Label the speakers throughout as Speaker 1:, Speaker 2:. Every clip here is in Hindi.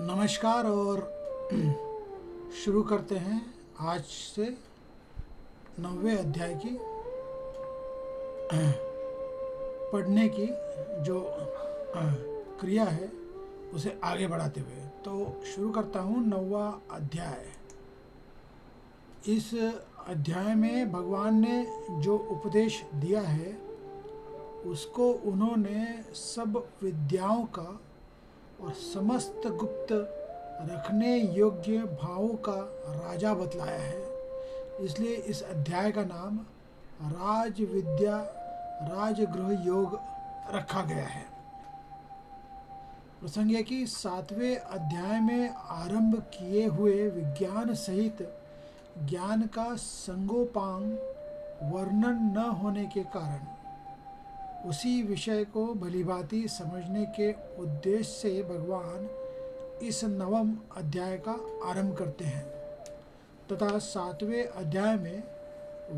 Speaker 1: नमस्कार और शुरू करते हैं आज से 9वें अध्याय की पढ़ने की जो क्रिया है उसे आगे बढ़ाते हुए। तो शुरू करता हूँ 9वां अध्याय। इस अध्याय में भगवान ने जो उपदेश दिया है उसको उन्होंने सब विद्याओं का और समस्त गुप्त रखने योग्य भावों का राजा बतलाया है। इसलिए इस अध्याय का नाम राज विद्या राजगृह योग रखा गया है। प्रसंग है कि 7वें अध्याय में आरंभ किए हुए विज्ञान सहित ज्ञान का संगोपांग वर्णन न होने के कारण उसी विषय को भलीभांति समझने के उद्देश्य से भगवान इस 9वें अध्याय का आरंभ करते हैं तथा 7वें अध्याय में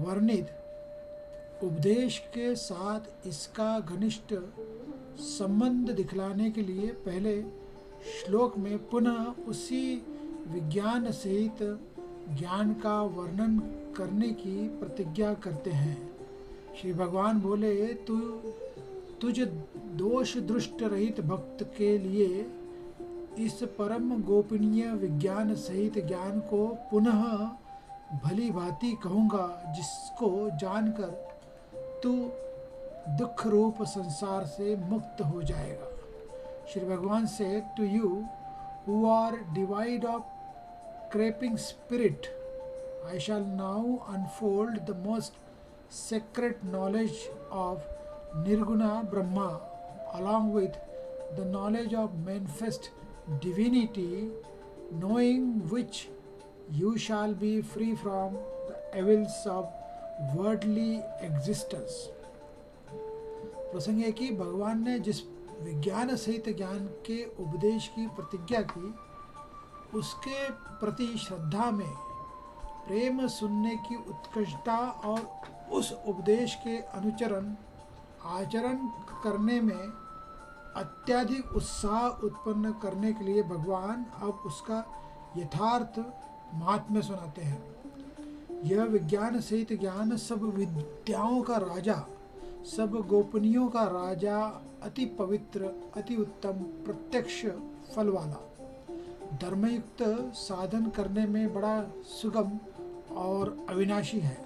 Speaker 1: वर्णित उपदेश के साथ इसका घनिष्ठ संबंध दिखलाने के लिए पहले श्लोक में पुनः उसी विज्ञान सहित ज्ञान का वर्णन करने की प्रतिज्ञा करते हैं। श्री भगवान बोले, तुझ दोष दृष्ट रहित भक्त के लिए इस परम गोपनीय विज्ञान सहित ज्ञान को पुनः भली भांति कहूँगा, जिसको जानकर तू दुख रूप संसार से मुक्त हो जाएगा। श्री भगवान से, to you who are devoid of carping spirit I shall now unfold the most sacred knowledge of Nirguna Brahma along with the knowledge of manifest divinity, knowing which you shall be free from the evils of worldly existence। प्रसंग है कि भगवान ने जिस विज्ञान सहित ज्ञान के उपदेश की प्रतिज्ञा की उसके प्रति श्रद्धा में प्रेम सुनने की उत्कृष्टता और उस उपदेश के अनुचरण आचरण करने में अत्यधिक उत्साह उत्पन्न करने के लिए भगवान अब उसका यथार्थ महात्म्य सुनाते हैं। यह विज्ञान सहित ज्ञान सब विद्याओं का राजा, सब गोपनीयों का राजा, अति पवित्र, अति उत्तम, प्रत्यक्ष फल वाला, धर्मयुक्त साधन करने में बड़ा सुगम और अविनाशी है।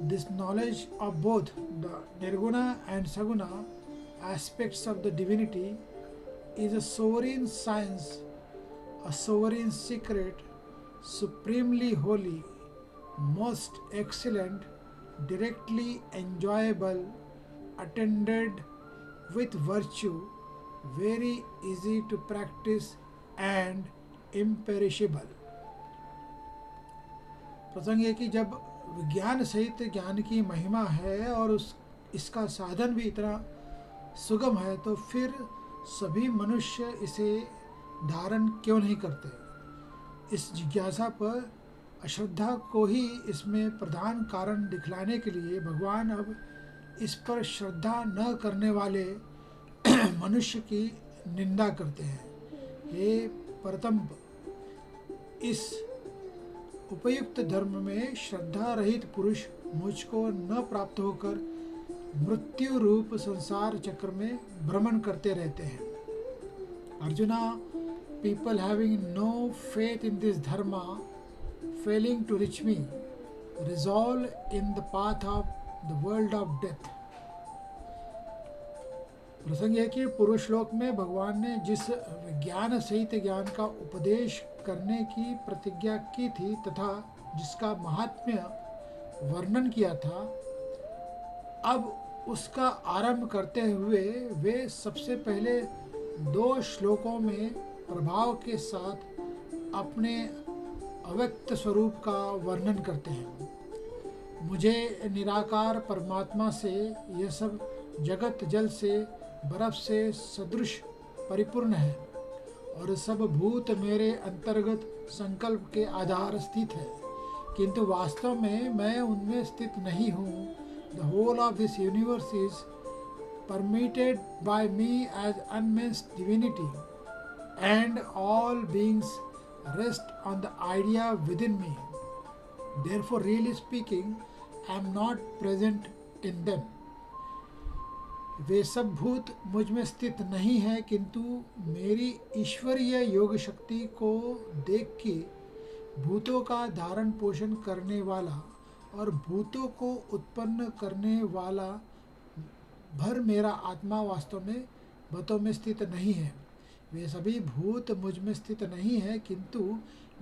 Speaker 1: This knowledge of both the Nirguna and Saguna aspects of the divinity is a sovereign science, a sovereign secret, supremely holy, most excellent, directly enjoyable, attended with virtue, very easy to practice and imperishable। प्रसंग है कि जब विज्ञान सहित ज्ञान की महिमा है और इसका साधन भी इतना सुगम है तो फिर सभी मनुष्य इसे धारण क्यों नहीं करते। इस जिज्ञासा पर अश्रद्धा को ही इसमें प्रधान कारण दिखलाने के लिए भगवान अब इस पर श्रद्धा न करने वाले मनुष्य की निंदा करते हैं। हे परतंप, इस उपयुक्त धर्म में श्रद्धा रहित पुरुष मुझको न प्राप्त होकर मृत्यु रूप संसार चक्र में भ्रमण करते रहते हैं। Arjuna, people having no faith in this dharma, failing to reach me, resolve in the path of the world of death। प्रसंग है कि पुरुष लोक में भगवान ने जिस विज्ञान सहित ज्ञान का उपदेश करने की प्रतिज्ञा की थी तथा जिसका महात्म्य वर्णन किया था, अब उसका आरंभ करते हुए वे सबसे पहले 2 श्लोकों में प्रभाव के साथ अपने अव्यक्त स्वरूप का वर्णन करते हैं। मुझे निराकार परमात्मा से यह सब जगत जल से बर्फ से सदृश परिपूर्ण है और सब भूत मेरे अंतर्गत संकल्प के आधार स्थित है, किंतु वास्तव में मैं उनमें स्थित नहीं हूँ। The whole of this universe is permitted by me as unmentioned divinity and all beings rest on the idea within me. Therefore, really speaking, I am not present in them. वे सब भूत मुझ में स्थित नहीं है, किंतु मेरी ईश्वरीय योग शक्ति को देख के भूतों का धारण पोषण करने वाला और भूतों को उत्पन्न करने वाला भर मेरा आत्मा वास्तव में भूतों में स्थित नहीं है। वे सभी भूत मुझ में स्थित नहीं है, किंतु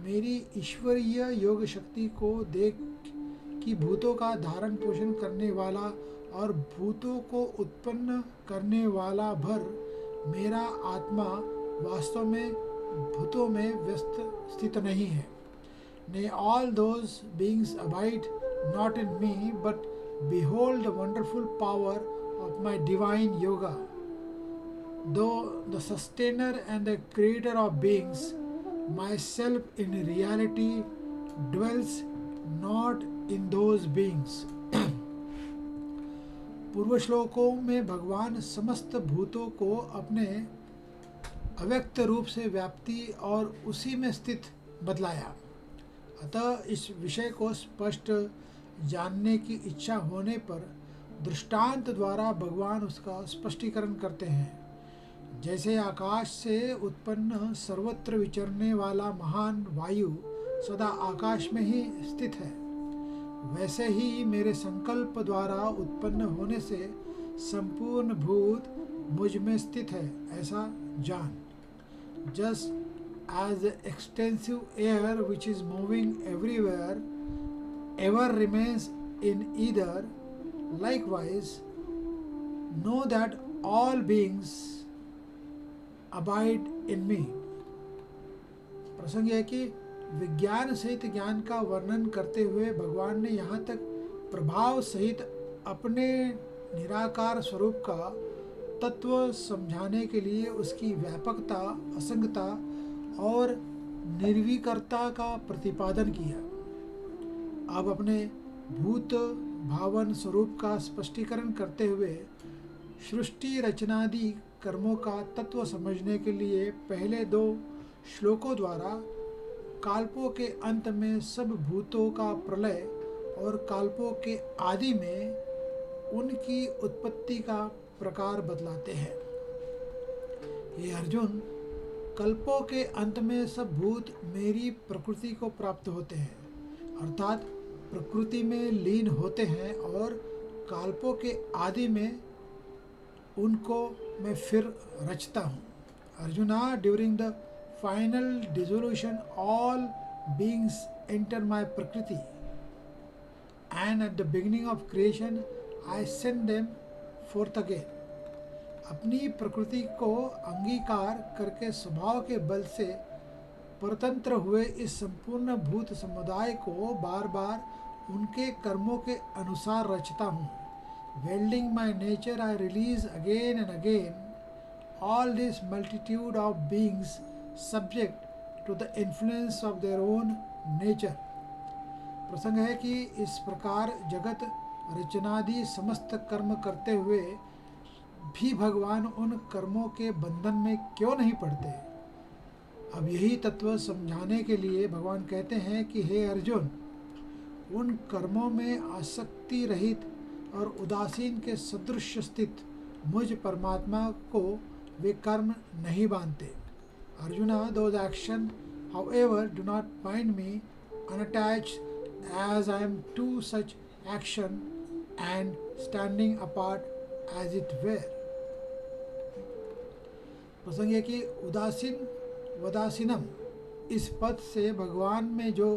Speaker 1: मेरी ईश्वरीय योग शक्ति को देख कि भूतों का धारण पोषण करने वाला और भूतों को उत्पन्न करने वाला भर मेरा आत्मा वास्तव में भूतों में व्यस्त स्थित नहीं है। Nay, all those beings abide not in me, but behold the wonderful power of my divine yoga. Though the sustainer and the creator of beings, myself in reality dwells not in those beings. पूर्व श्लोकों में भगवान समस्त भूतों को अपने अव्यक्त रूप से व्याप्ति और उसी में स्थित बतलाया। अतः इस विषय को स्पष्ट जानने की इच्छा होने पर दृष्टांत द्वारा भगवान उसका स्पष्टीकरण करते हैं। जैसे आकाश से उत्पन्न सर्वत्र विचरने वाला महान वायु सदा आकाश में ही स्थित है, वैसे ही मेरे संकल्प द्वारा उत्पन्न होने से संपूर्ण भूत मुझ में स्थित है, ऐसा जान। Just as the extensive air which is moving everywhere ever remains in either, likewise know that all beings abide in me. प्रसंग है कि विज्ञान सहित ज्ञान का वर्णन करते हुए भगवान ने यहाँ तक प्रभाव सहित अपने निराकार स्वरूप का तत्व समझाने के लिए उसकी व्यापकता, असंगता और निर्विकारता का प्रतिपादन किया। अब अपने भूत भावन स्वरूप का स्पष्टीकरण करते हुए सृष्टि रचनादि कर्मों का तत्व समझने के लिए पहले 2 श्लोकों द्वारा काल्पों के अंत में सब भूतों का प्रलय और काल्पों के आदि में उनकी उत्पत्ति का प्रकार बतलाते हैं। ये अर्जुन, कल्पों के अंत में सब भूत मेरी प्रकृति को प्राप्त होते हैं, अर्थात प्रकृति में लीन होते हैं, और काल्पों के आदि में उनको मैं फिर रचता हूँ। Arjuna, during the final dissolution all beings enter my prakriti, and at the beginning of creation I send them forth again. अपनी प्रकृति को अंगीकार करके स्वभाव के बल से परतंत्र हुए इस संपूर्ण भूत समुदाय को बार बार उनके कर्मों के अनुसार रचता हूँ। Welding my nature I release again and again all this multitude of beings subject to the influence of their own nature. प्रसंग है कि इस प्रकार जगत रचनादि समस्त कर्म करते हुए भी भगवान उन कर्मों के बंधन में क्यों नहीं पड़ते। अब यही तत्व समझाने के लिए भगवान कहते हैं कि हे अर्जुन, उन कर्मों में आसक्ति रहित और उदासीन के सदृश स्थित मुझ परमात्मा को वे कर्म नहीं बांधते। Arjuna, those actions, however, do not bind me unattached, as I am to such action and standing apart as it were. प्रसंग है कि उदासीन वदासीनम इस पद से भगवान में जो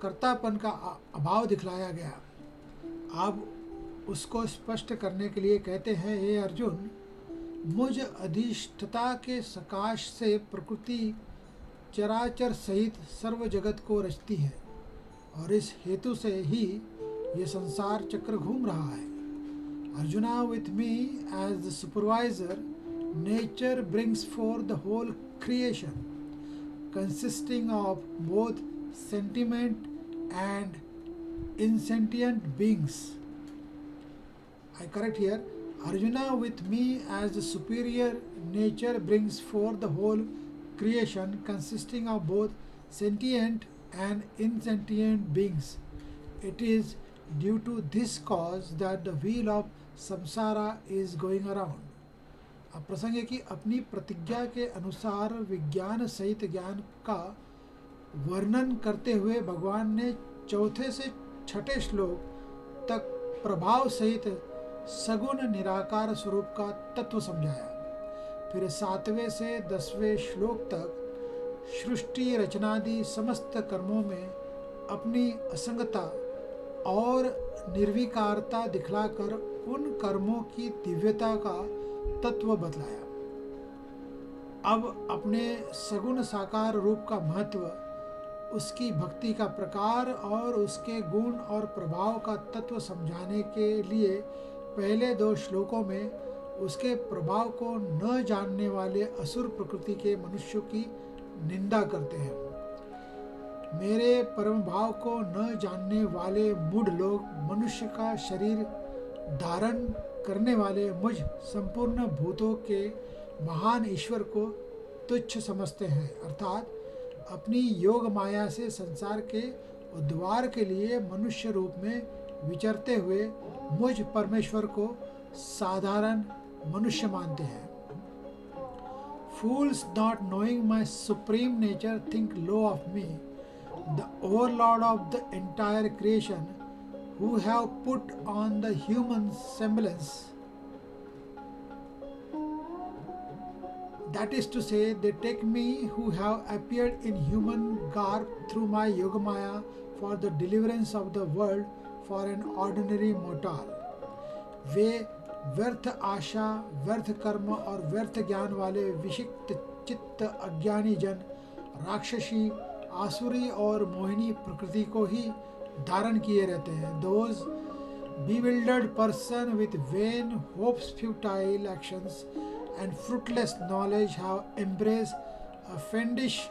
Speaker 1: कर्तापन का अभाव दिखलाया गया, आप उसको स्पष्ट करने के लिए कहते हैं, हे अर्जुन, मुझ अधिष्ठता के सकाश से प्रकृति चराचर सहित सर्व जगत को रचती है, और इस हेतु से ही ये संसार चक्र घूम रहा है। Arjuna, with me as the supervisor, nature brings forth the whole creation, consisting of both sentient and insentient beings. I correct here. Arjuna, with me as the superior nature brings forth the whole creation consisting of both sentient and insentient beings. It is due to this cause that the wheel of samsara is going around. अब प्रसंग है कि अपनी प्रतिज्ञा के अनुसार विज्ञान सहित ज्ञान का वर्णन करते हुए भगवान ने चौथे से छठे श्लोक तक प्रभाव सहित सगुण निराकार स्वरूप का तत्व समझाया। फिर 7वें से 10वें श्लोक तक सृष्टि रचनादि समस्त कर्मों में अपनी असंगता और निर्विकारता दिखलाकर उन कर्मों की दिव्यता का तत्व बतलाया। अब अपने सगुण साकार रूप का महत्व, उसकी भक्ति का प्रकार और उसके गुण और प्रभाव का तत्व समझाने के लिए पहले 2 श्लोकों में उसके प्रभाव को न जानने वाले असुर प्रकृति के मनुष्यों की निंदा करते हैं। मेरे परम भाव को न जानने वाले मूढ़ लोग मनुष्य का शरीर धारण करने वाले मुझ संपूर्ण भूतों के महान ईश्वर को तुच्छ समझते हैं, अर्थात अपनी योग माया से संसार के उद्धार के लिए मनुष्य रूप में विचरते हुए मुझ परमेश्वर को साधारण मनुष्य मानते हैं। Fools not knowing my supreme nature think low of me, the overlord of the entire creation, who have put on the human semblance. That is to say, they take me who have appeared in human garb through my Yogamaya for the deliverance of the world for an ordinary mortal. वे व्यर्थ आशा, व्यर्थ कर्म और व्यर्थ ज्ञान वाले विक्षिप्त चित्त अज्ञानी जन राक्षसी, आसुरी और मोहिनी प्रकृति को ही धारण किए रहते हैं। Those bewildered person with vain hopes, futile actions and fruitless knowledge have embraced a fiendish,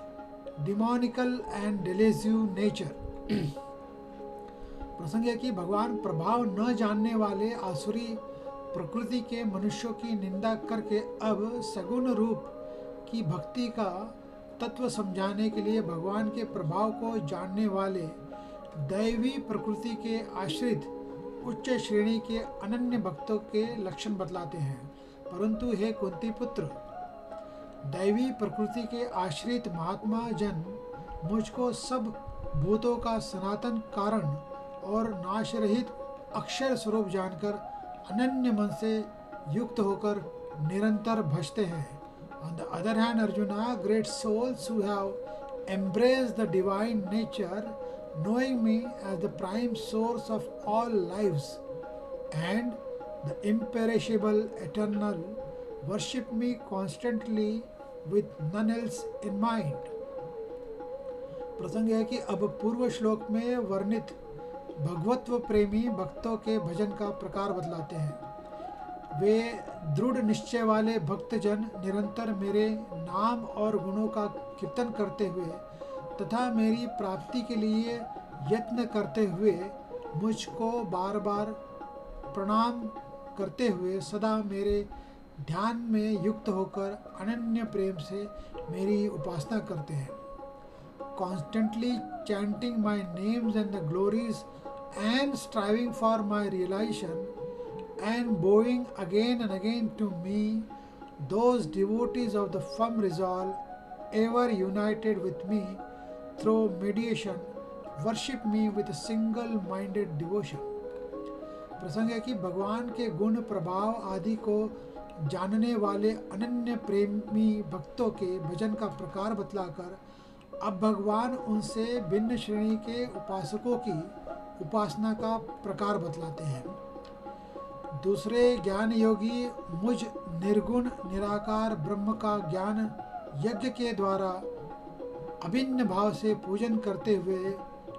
Speaker 1: demonical and delusive nature. प्रसंग है कि भगवान प्रभाव न जानने वाले आसुरी प्रकृति के मनुष्यों की निंदा करके अब सगुण रूप की भक्ति का तत्व समझाने के लिए भगवान के प्रभाव को जानने वाले दैवी प्रकृति के आश्रित उच्च श्रेणी के अनन्य भक्तों के लक्षण बतलाते हैं। परंतु हे कुंती पुत्र, दैवी प्रकृति के आश्रित महात्मा जन मुझको सब भूतों का सनातन कारण और नाश रहित अक्षर स्वरूप जानकर अनन्य मन से युक्त होकर निरंतर भजते हैं। On the other hand, Arjuna, great souls who have embraced the divine nature, knowing me as the prime source of all lives and the imperishable eternal, worship me constantly with none else in mind. प्रसंग है कि अब पूर्व श्लोक में वर्णित भगवत्व प्रेमी भक्तों के भजन का प्रकार बतलाते हैं। वे दृढ़ निश्चय वाले भक्तजन निरंतर मेरे नाम और गुणों का कीर्तन करते हुए तथा मेरी प्राप्ति के लिए यत्न करते हुए मुझको बार बार प्रणाम करते हुए सदा मेरे ध्यान में युक्त होकर अनन्य प्रेम से मेरी उपासना करते हैं। Constantly chanting my names and the glories and striving for my realization and bowing again and again to me, those devotees of the firm resolve, ever united with me through mediation, worship me with a single-minded devotion. प्रसंग है कि भगवान के गुण प्रभाव आदि को जानने वाले अनन्य प्रेमी भक्तों के भजन का प्रकार बतलाकर अब भगवान उनसे भिन्न श्रेणी के उपासकों की उपासना का प्रकार बतलाते हैं। दूसरे ज्ञान योगी मुझ निर्गुण निराकार ब्रह्म का ज्ञान यज्ञ के द्वारा अभिन्न भाव से पूजन करते हुए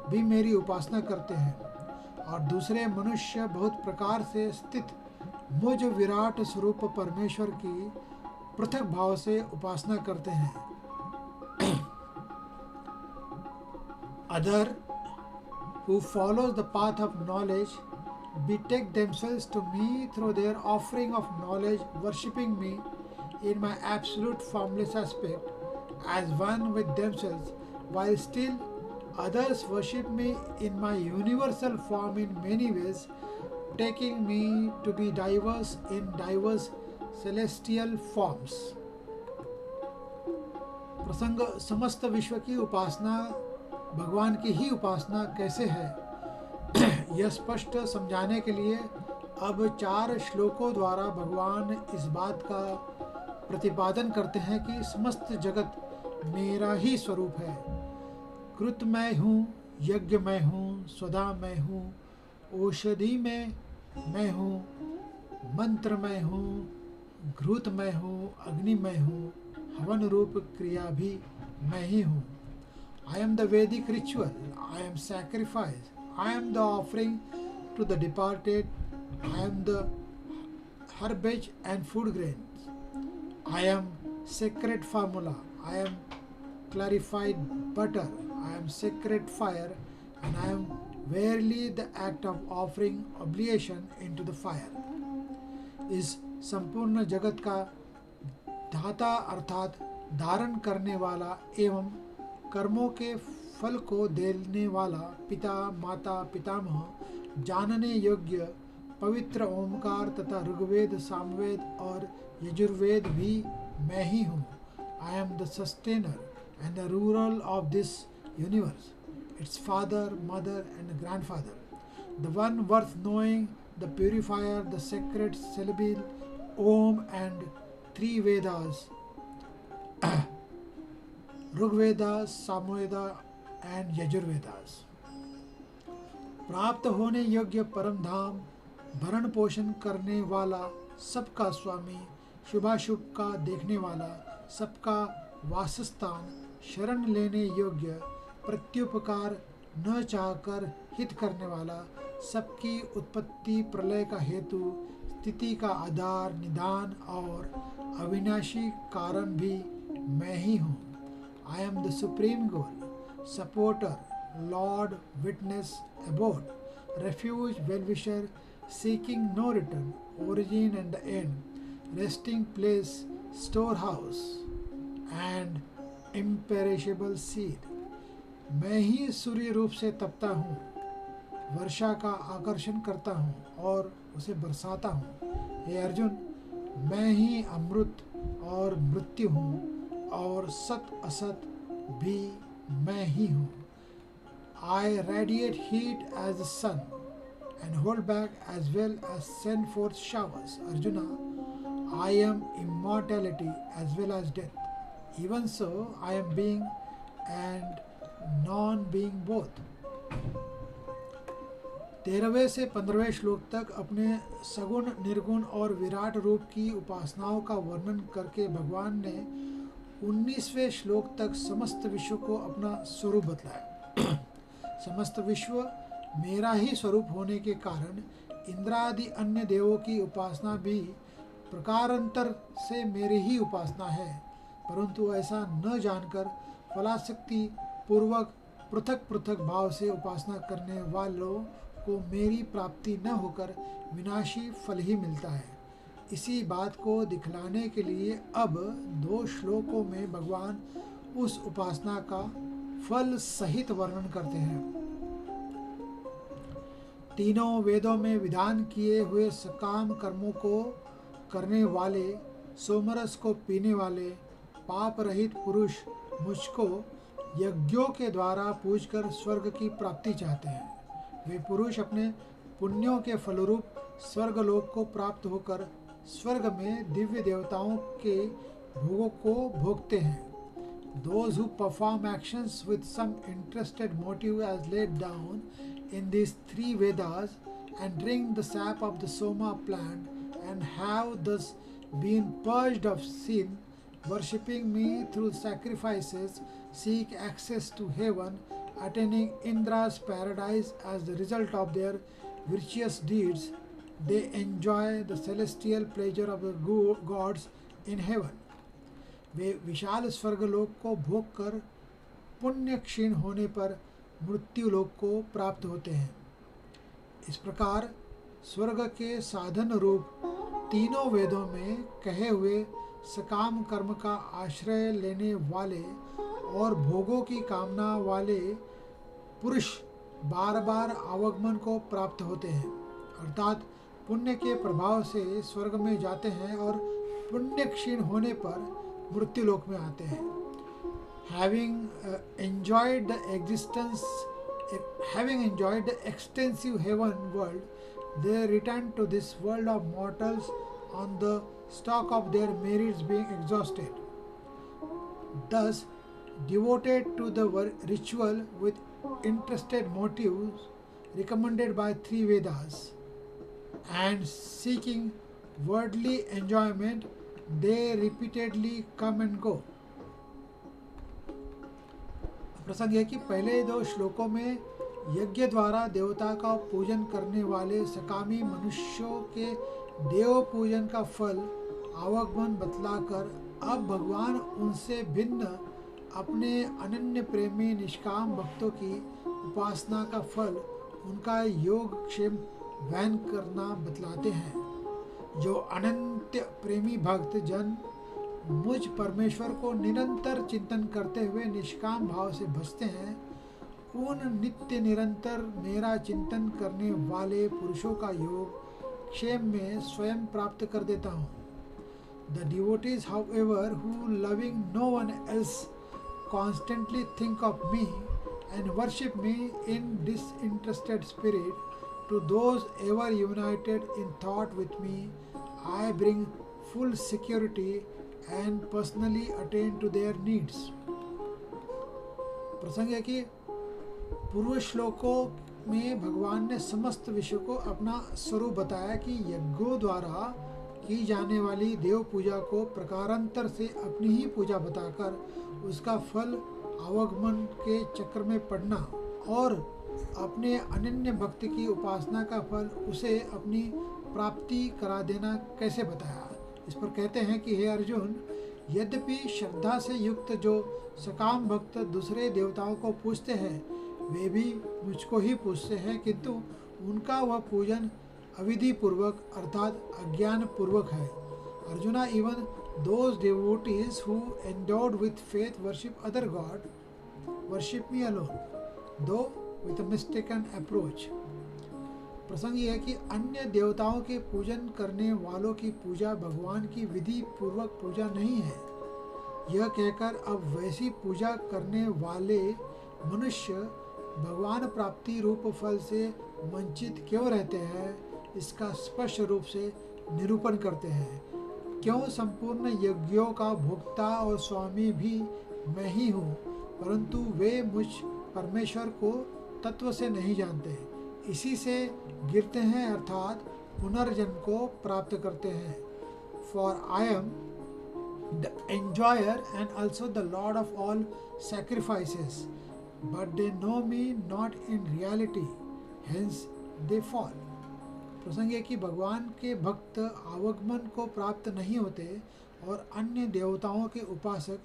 Speaker 1: भी मेरी उपासना करते हैं, और दूसरे मनुष्य बहुत प्रकार से स्थित मुझ विराट स्वरूप परमेश्वर की पृथक भाव से उपासना करते हैं। Other who follows the path of knowledge betake themselves to me through their offering of knowledge, worshipping me in my absolute formless aspect, as one with themselves, while still others worship me in my universal form in many ways, taking me to be diverse in diverse celestial forms. प्रसंग समस्त विश्व की उपासना भगवान की ही उपासना कैसे है, यह स्पष्ट समझाने के लिए अब 4 श्लोकों द्वारा भगवान इस बात का प्रतिपादन करते हैं कि समस्त जगत मेरा ही स्वरूप है। कृत मैं हूँ, यज्ञ मैं हूँ, स्वधा मैं हूँ, औषधि में मैं हूँ, मंत्र मैं हूँ, घृत मैं हूँ, अग्नि मैं हूँ, हवन रूप क्रिया भी मैं ही हूँ। I am the Vedic ritual, I am sacrifice, I am the offering to the departed, I am the herbage and food grains, I am sacred formula, I am clarified butter, I am sacred fire, and I am verily the act of offering oblation into the fire. इस संपूर्ण जगत का धाता अर्थात धारण करने वाला एवं कर्मों के फल को देने वाला पिता माता पितामह जानने योग्य पवित्र ओमकार तथा ऋग्वेद सामवेद और यजुर्वेद भी मैं ही हूँ। I am the sustainer and the ruler of this universe, its father, mother and grandfather, the one worth knowing, the purifier, the sacred syllable Om and 3 Vedas, Rigveda, Samaveda and Yajurvedas. प्राप्त होने योग्य परम धाम, भरण पोषण करने वाला, सबका स्वामी, शुभाशुभ का देखने वाला, सबका वासस्थान, शरण लेने योग्य, प्रत्युपकार न चाहकर हित करने वाला, सबकी उत्पत्ति प्रलय का हेतु, स्थिति का आधार, निदान और अविनाशी कारण भी मैं ही हूँ। I am the supreme goal, supporter, Lord, witness, abode, refuge, well-wisher, seeking no return, origin and the end, resting place, storehouse and imperishable seed. मैं ही सूर्य रूप से तपता हूँ, वर्षा का आकर्षण करता हूँ और उसे बरसाता हूँ। हे अर्जुन, मैं ही अमृत और मृत्यु हूँ और सत असत भी मैं ही हूँ। I radiate heat as the sun and hold back as well as send forth showers. Arjuna, I am immortality as well as death. Even so, I am being and non-being both. 13वें से 15वें श्लोक तक अपने सगुण, निर्गुण और विराट रूप की उपासनाओं का वर्णन करके भगवान ने 19वें श्लोक तक समस्त विश्व को अपना स्वरूप बतलाया। समस्त विश्व मेरा ही स्वरूप होने के कारण इंद्रादि अन्य देवों की उपासना भी प्रकारांतर से मेरी ही उपासना है, परंतु ऐसा न जानकर फलासक्ति पूर्वक पृथक पृथक भाव से उपासना करने वालों को मेरी प्राप्ति न होकर विनाशी फल ही मिलता है। इसी बात को दिखलाने के लिए अब 2 श्लोकों में भगवान उस उपासना का फल सहित वर्णन करते हैं। तीनों वेदों में विधान किए हुए सकाम कर्मों को करने वाले, सोमरस को पीने वाले, पाप रहित पुरुष मुझको यज्ञों के द्वारा पूजकर स्वर्ग की प्राप्ति चाहते हैं। वे पुरुष अपने पुण्यों के फलरूप स्वर्गलोक को प्राप्त होकर स्वर्ग में दिव्य देवताओं के भोगों को भोगते हैं। Those who perform actions with some interested motive as laid down in these 3 Vedas and drink the sap of the Soma plant and have thus been purged of sin, worshipping me through sacrifices, seek access to heaven, attaining Indra's paradise as the result of their virtuous deeds. They enjoy the celestial pleasure of the gods in heaven. वे विशाल स्वर्गलोक को भोग कर पुण्य क्षीण होने पर मृत्युलोक को प्राप्त होते हैं। इस प्रकार स्वर्ग के साधन रूप तीनों वेदों में कहे हुए सकाम कर्म का आश्रय लेने वाले और भोगों की कामना वाले पुरुष बार बार आवागमन को प्राप्त होते हैं, अर्थात पुण्य के प्रभाव से स्वर्ग में जाते हैं और पुण्य क्षीण होने पर मृत्युलोक में आते हैं. Having enjoyed the existence, having enjoyed the extensive heaven world, they return to this world of mortals on the stock of their merits being exhausted. Thus, devoted to the ritual with interested motives recommended by three Vedas and seeking worldly enjoyment, they repeatedly come and go. प्रसंग है कि पहले दो श्लोकों में यज्ञ द्वारा देवता का पूजन करने वाले सकामी मनुष्यों के देव पूजन का फल आवागमन बतलाकर अब भगवान उनसे भिन्न अपने अनन्य प्रेमी निष्काम भक्तों की उपासना का फल उनका योग क्षेम वहन करना बतलाते हैं. जो अनंत प्रेमी भक्त जन मुझ परमेश्वर को निरंतर चिंतन करते हुए निष्काम भाव से भजते हैं, उन नित्य निरंतर मेरा चिंतन करने वाले पुरुषों का योग क्षेम में स्वयं प्राप्त कर देता हूँ. The devotees, however, who loving no one else constantly think of me and worship me in disinterested spirit, to those ever united in thought with me, I bring full security and personally attain to their needs. प्रसंग है कि पूर्व श्लोकों में भगवान ने समस्त विश्व को अपना स्वरूप बताया कि यज्ञों द्वारा की जाने वाली देव पूजा को प्रकारांतर से अपनी ही पूजा बताकर उसका फल आवागमन के चक्र में पड़ना और अपने अनन्य भक्त की उपासना का फल उसे अपनी प्राप्ति करा देना कैसे बताया. इस पर कहते हैं कि हे अर्जुन, यद्यपि श्रद्धा से युक्त जो सकाम भक्त दूसरे देवताओं को पूजते हैं वे भी मुझको ही पूजते हैं, किंतु उनका वह पूजन अविधि पूर्वक अर्थात अज्ञान पूर्वक है. Arjuna, even those devotees who endowed with faith worship other god worship me alone, though with a mistaken approach. प्रसंग यह है कि अन्य देवताओं के पूजन करने वालों की पूजा भगवान की विधि पूर्वक पूजा नहीं है. यह कहकर अब वैसी पूजा करने वाले मनुष्य भगवान प्राप्ति रूप फल से वंचित क्यों रहते हैं, इसका स्पष्ट रूप से निरूपण करते हैं. क्यों संपूर्ण यज्ञों का भोक्ता और स्वामी भी मैं ही हूँ, परंतु वे मुझ परमेश्वर को तत्व से नहीं जानते, इसी से गिरते हैं अर्थात पुनर्जन्म को प्राप्त करते हैं. For I am the enjoyer and also the Lord of all sacrifices, but they know me not in reality, hence they fall. प्रसंग है कि भगवान के भक्त आवागमन को प्राप्त नहीं होते और अन्य देवताओं के उपासक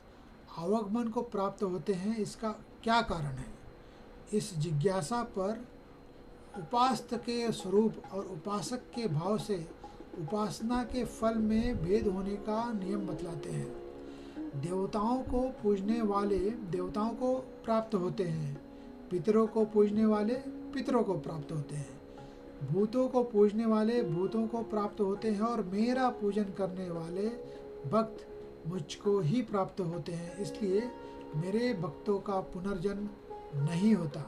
Speaker 1: आवागमन को प्राप्त होते हैं. इसका क्या कारण है? इस जिज्ञासा पर उपास्त के स्वरूप और उपासक के भाव से उपासना के फल में भेद होने का नियम बतलाते हैं. देवताओं को पूजने वाले देवताओं को प्राप्त होते हैं, पितरों को पूजने वाले पितरों को प्राप्त होते हैं, भूतों को पूजने वाले भूतों को प्राप्त होते हैं और मेरा पूजन करने वाले भक्त मुझको ही प्राप्त होते हैं. इसलिए मेरे भक्तों का पुनर्जन्म नहीं होता.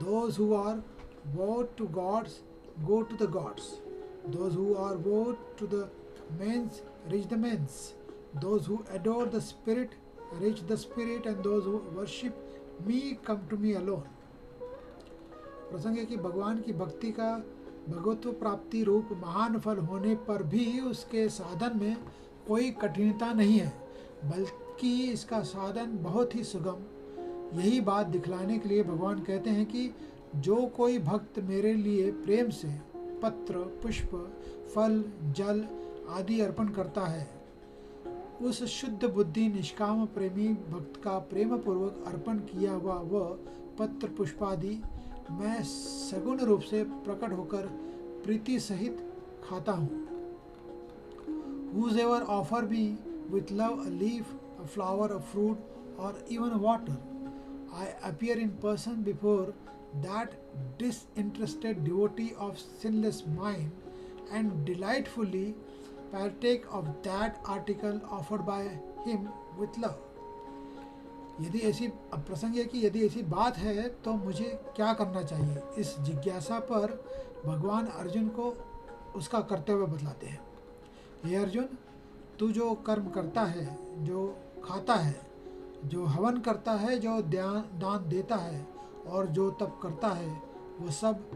Speaker 1: Those who are vowed to gods go to the gods. Those who are vowed to the men's reach the men's. Those who adore the spirit reach the spirit, and those who worship me come to me alone. प्रसंग है कि भगवान की भक्ति का भगवत्व प्राप्ति रूप महान फल होने पर भी उसके साधन में कोई कठिनता नहीं है, बल्कि इसका साधन बहुत ही सुगम. यही बात दिखलाने के लिए भगवान कहते हैं कि जो कोई भक्त मेरे लिए प्रेम से पत्र, पुष्प, फल, जल आदि अर्पण करता है, उस शुद्ध बुद्धि निष्काम प्रेमी भक्त का प्रेम पूर्वक अर्पण किया हुआ वह पत्र पुष्पादि मैं सगुण रूप से प्रकट होकर प्रीति सहित खाता हूँ. Whosoever offer me with love a leaf, a flower, a fruit, or even water. I appear in person before that disinterested devotee of sinless mind and delightfully partake of that article offered by him with love. यदि ऐसी अब प्रसंग है कि यदि ऐसी बात है तो मुझे क्या करना चाहिए, इस जिज्ञासा पर भगवान अर्जुन को उसका कर्तव्य बतलाते हैं। हे अर्जुन, तू जो कर्म करता है, जो खाता है, जो हवन करता है, जो दान देता है और जो तप करता है, वो सब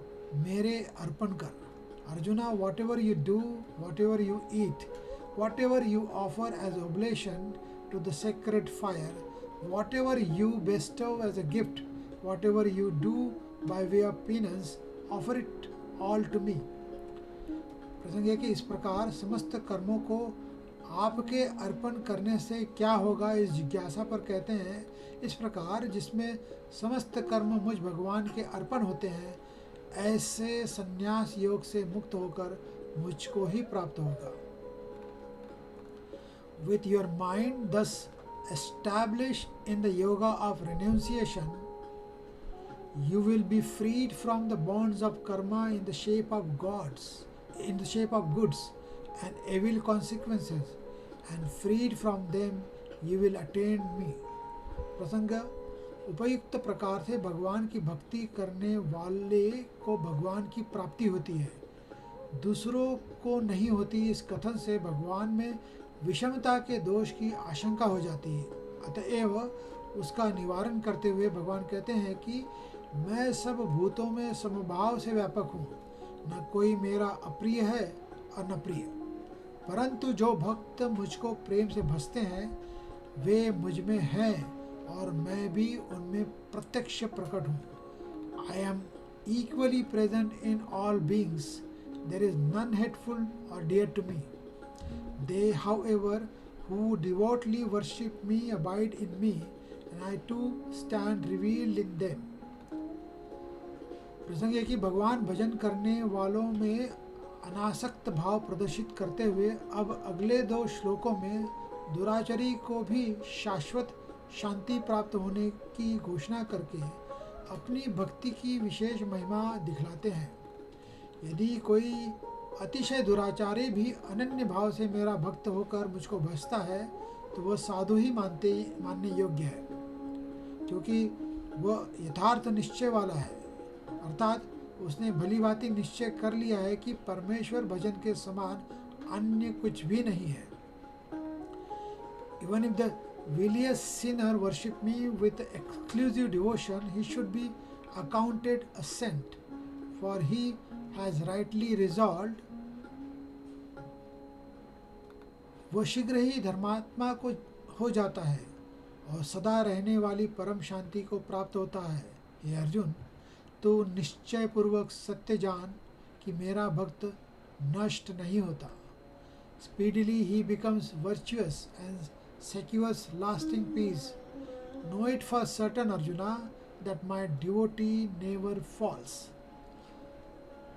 Speaker 1: मेरे अर्पण कर। Arjuna, whatever you do, whatever you eat, whatever you offer as oblation to the sacred fire, whatever you bestow as a gift, whatever you do by way of penance, offer it all to me. प्रसंग है कि इस प्रकार समस्त कर्मों को आपके अर्पण करने से क्या होगा, इस जिज्ञासा पर कहते हैं, इस प्रकार जिसमें समस्त कर्म मुझ भगवान के अर्पण होते हैं, ऐसे संन्यास योग से मुक्त होकर मुझको ही प्राप्त होगा। With your mind thus established in the yoga of renunciation, you will be freed from the bonds of karma in the shape of goods and evil consequences, and freed from them you will attain me. प्रसंग, उपयुक्त प्रकार से भगवान की भक्ति करने वाले को भगवान की प्राप्ति होती है, दूसरों को नहीं होती। इस कथन से भगवान में विषमता के दोष की आशंका हो जाती है। अतएव उसका निवारण करते हुए भगवान कहते हैं कि मैं सब भूतों में समभाव से व्यापक हूँ, न कोई मेरा अप्रिय है और न प्रिय, परंतु जो भक्त मुझको प्रेम से भजते हैं वे मुझ में हैं और मैं भी उनमें प्रत्यक्ष प्रकट हूँ। I am equally present in all beings. There is none hateful or dear to me. They, however, who devotedly worship me abide in me, and I too stand revealed in them. प्रसंग है कि भगवान भजन करने वालों में अनासक्त भाव प्रदर्शित करते हुए अब अगले 2 श्लोकों में दुराचारी को भी शाश्वत शांति प्राप्त होने की घोषणा करके अपनी भक्ति की विशेष महिमा दिखलाते हैं। यदि कोई अतिशय दुराचारी भी अनन्य भाव से मेरा भक्त होकर मुझको भजता है तो वह साधु ही मानने योग्य है, क्योंकि वह यथार्थ निश्चय वाला है, अर्थात उसने भली भांति निश्चय कर लिया है कि परमेश्वर भजन के समान अन्य कुछ भी नहीं है। Even if the viliest sinner worship me with exclusive devotion, he should be accounted a saint, for he has rightly resolved। वह शीघ्र ही धर्मात्मा को हो जाता है और सदा रहने वाली परम शांति को प्राप्त होता है। हे अर्जुन, तो निश्चय पूर्वक सत्य जान कि मेरा भक्त नष्ट नहीं होता। Speedily he becomes virtuous and secures lasting peace. Know it for certain, Arjuna, that my devotee never falls.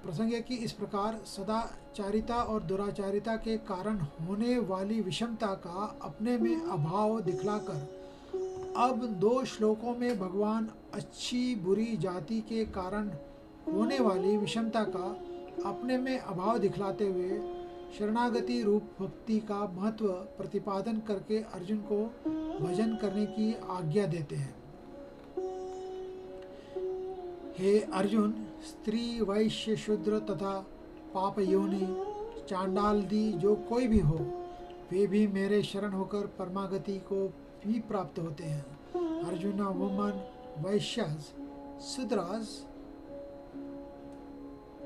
Speaker 1: प्रसंग है कि इस प्रकार सदाचारिता और दुराचारिता के कारण होने वाली विषमता का अपने में अभाव दिखलाकर अब 2 श्लोकों में भगवान अच्छी बुरी जाति के कारण होने वाली विषमता का अपने में अभाव दिखलाते हुए शरणागति रूप भक्ति का महत्व प्रतिपादन करके अर्जुन को भजन करने की आज्ञा देते हैं। हे अर्जुन, स्त्री, वैश्य, शूद्र तथा पाप योनि, चांडालदी जो कोई भी हो, वे भी मेरे शरण होकर परमागति को भी प्राप्त होते हैं। Arjun, woman, Vaishyas, Shudras,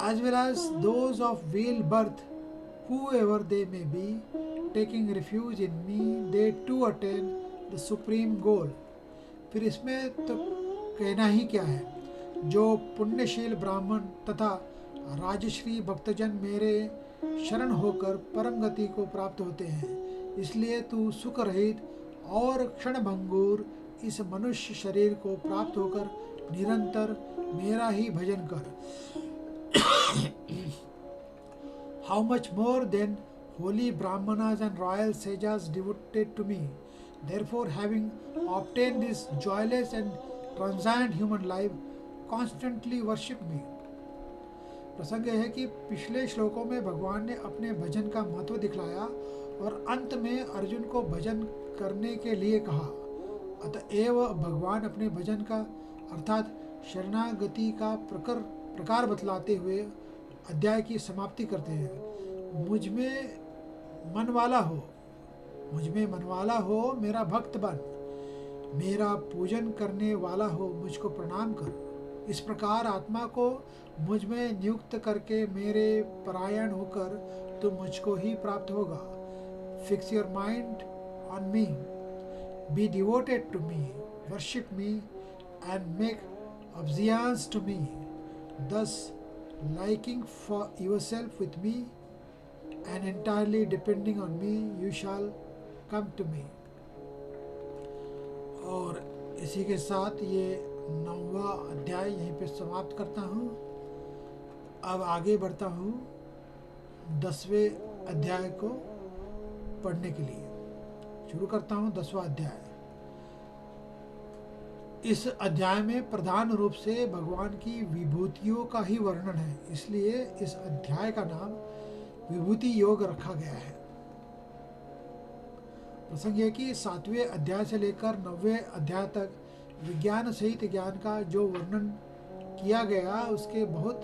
Speaker 1: as well as those of vile birth, whoever they may be, taking refuge in me, they too attain the supreme goal। फिर इसमें तो कहना ही क्या है, जो पुण्यशील ब्राह्मण तथा राजश्री भक्तजन मेरे शरण होकर परम गति को प्राप्त होते हैं। इसलिए तू सुख रहित और क्षणभंगुर इस मनुष्य शरीर को प्राप्त होकर निरंतर मेरा ही भजन कर। How much more then holy brahmanas and royal sages devoted to me. Therefore, having obtained this joyless and transient human life, constantly worship me. प्रसंग यह है कि पिछले श्लोकों में भगवान ने अपने भजन का महत्व दिखलाया और अंत में अर्जुन को भजन करने के लिए कहा। अतएव भगवान अपने भजन का अर्थात शरणागति का प्रकार बतलाते हुए अध्याय की समाप्ति करते हैं। मुझ में मन वाला हो, मेरा भक्त बन, मेरा पूजन करने वाला हो, मुझको प्रणाम कर। इस प्रकार आत्मा को मुझ में नियुक्त करके मेरे परायण होकर तो मुझको ही प्राप्त होगा। Fix your mind on me, be devoted to me, worship me and make obedience to me. Thus, liking for yourself with me and entirely depending on me, you shall come to me. और इसी के साथ ये 9वां अध्याय यहीं पे समाप्त करता हूँ। अब आगे बढ़ता हूँ 10वें अध्याय को पढ़ने के लिए। शुरू करता हूँ 10वां अध्याय। इस अध्याय में प्रधान रूप से भगवान की विभूतियों का ही वर्णन है, इसलिए इस अध्याय का नाम विभूति योग रखा गया है। प्रसंग है कि 7वें अध्याय से लेकर 9वें अध्याय तक विज्ञान सहित ज्ञान का जो वर्णन किया गया उसके बहुत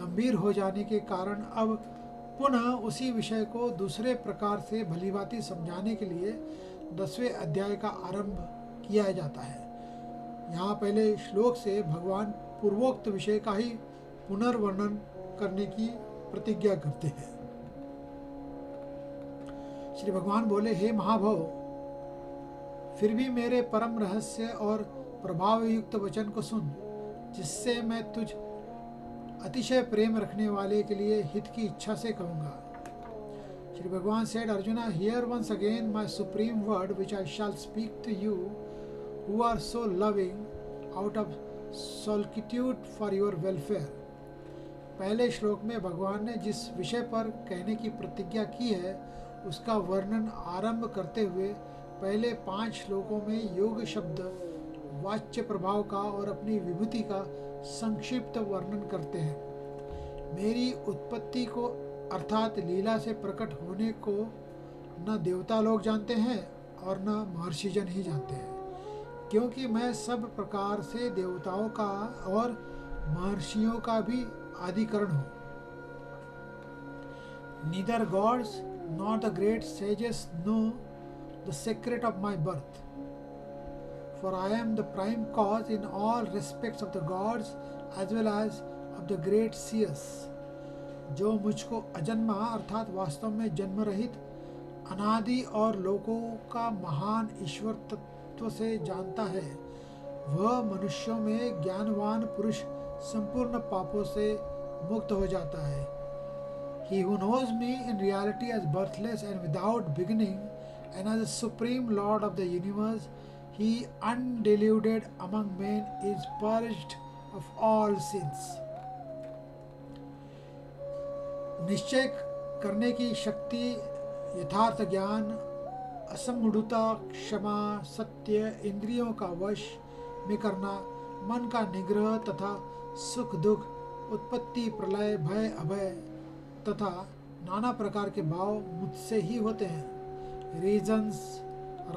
Speaker 1: गंभीर हो जाने के कारण अब पुनः उसी विषय को दूसरे प्रकार से भलीभांति समझाने के लिए 10वें अध्याय का आरंभ किया जाता है। यहाँ पहले श्लोक से भगवान पूर्वोक्त विषय का ही पुनर्वर्णन करने की प्रतिज्ञा करते हैं। श्री भगवान बोले, हे महाभव, फिर भी मेरे परम रहस्य और प्रभाव युक्त वचन को सुन, जिससे मैं तुझ अतिशय प्रेम रखने वाले के लिए हित की इच्छा से कहूँगा। श्री भगवान said, Arjuna, hear once again my supreme word which I shall speak to you who are so loving out of solicitude for your welfare. पहले श्लोक में भगवान ने जिस विषय पर कहने की प्रतिज्ञा की है उसका वर्णन आरंभ करते हुए पहले 5 श्लोकों में योग शब्द वाच्य प्रभाव का और अपनी विभूति का संक्षिप्त वर्णन करते हैं। मेरी उत्पत्ति को अर्थात लीला से प्रकट होने को न देवता लोग जानते हैं और न महर्षिजन ही जानते हैं, क्योंकि मैं सब प्रकार से देवताओं का और महर्षियों का भी आदिकरण हूँ। Neither gods nor the great sages know the secret of my birth, for I am the prime cause in all respects of the gods as well as of the great seers. जो मुझको अजन्मा अर्थात वास्तव में जन्म रहित अनादि और लोकों का महान ईश्वर तत्व से जानता है, वह मनुष्यों में ज्ञानवान पुरुष संपूर्ण पापों से मुक्त हो जाता है। He who knows me in reality as birthless and without beginning and as the supreme lord of the universe, he undeluded among men is purged of all sins. निश्चय करने की शक्ति, यथार्थ ज्ञान, असमूढ़ता, क्षमा, सत्य, इंद्रियों का वश में करना, मन का निग्रह तथा सुख दुख, उत्पत्ति प्रलय भय अभय तथा नाना प्रकार के भाव मुझसे ही होते हैं। Reasons,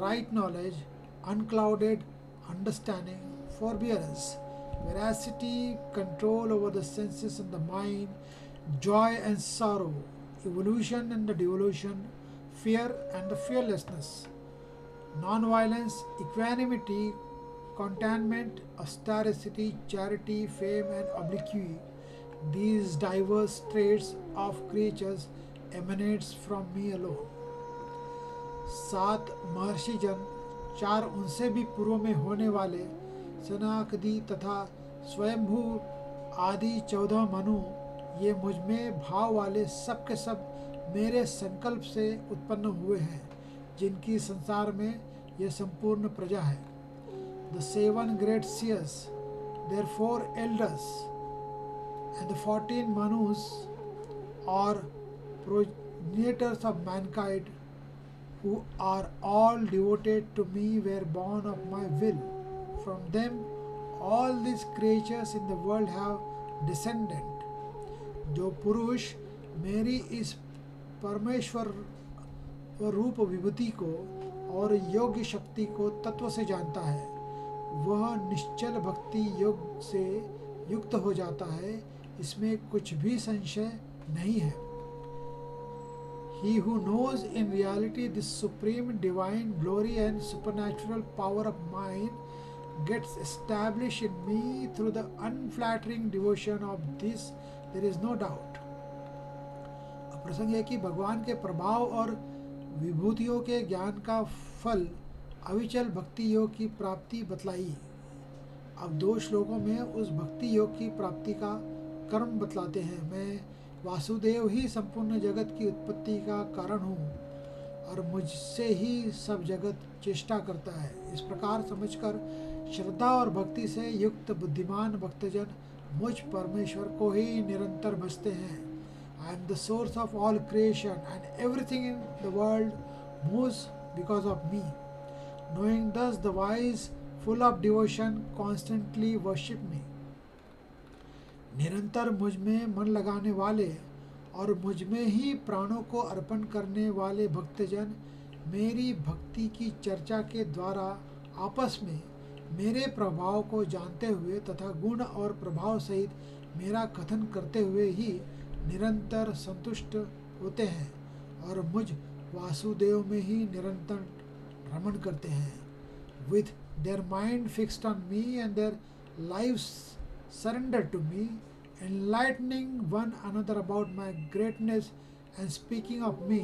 Speaker 1: right knowledge, unclouded understanding, forbearance, veracity, control over the senses and the mind, joy and sorrow, evolution and the devolution, fear and the fearlessness, non-violence, equanimity, contentment, austerity, charity, fame and obliquity. These diverse traits of creatures emanates from me alone. 7 महर्षि जन, 4 उनसे भी पूर्व में होने वाले सनाकदी तथा स्वयंभू आदि 14 मनु, ये मुझ में भाव वाले सब के सब मेरे संकल्प से उत्पन्न हुए हैं, जिनकी संसार में यह संपूर्ण प्रजा है। The 7 great seers, their 4 elders, and the 14 manus or creators of mankind, who are all devoted to me, were born of my will. From them, all these creatures in the world have descended. जो पुरुष मेरी इस परमेश्वर रूप विभूति को और योग्य शक्ति को तत्व से जानता है, वह निश्चल भक्ति योग से युक्त हो जाता है, इसमें कुछ भी संशय नहीं है. He who knows in reality this supreme divine glory and supernatural power of mine gets established in me through the unflattering devotion of this, there is no doubt. अब प्रसंग है कि भगवान के प्रभाव और विभूतियों के ज्ञान का फल अविचल भक्ति योग की प्राप्ति बतलाई. अब 2 श्लोकों में उस भक्ति योग की प्राप्ति का कर्म बतलाते हैं. मैं वासुदेव ही संपूर्ण जगत की उत्पत्ति का कारण हूँ और मुझसे ही सब जगत चेष्टा करता है. इस प्रकार समझकर श्रद्धा और भक्ति से युक्त बुद्धिमान भक्तजन मुझ परमेश्वर को ही निरंतर भजते हैं. I am the source of all creation and everything in the world moves because of me. Knowing thus the wise full of devotion constantly worship me. निरंतर मुझ में मन लगाने वाले और मुझ में ही प्राणों को अर्पण करने वाले भक्तजन मेरी भक्ति की चर्चा के द्वारा आपस में मेरे प्रभाव को जानते हुए तथा गुण और प्रभाव सहित मेरा कथन करते हुए ही निरंतर संतुष्ट होते हैं और मुझ वासुदेव में ही निरंतर रमण करते हैं. With their mind fixed on me and their lives surrender to me, enlightening one another about my greatness and speaking of me,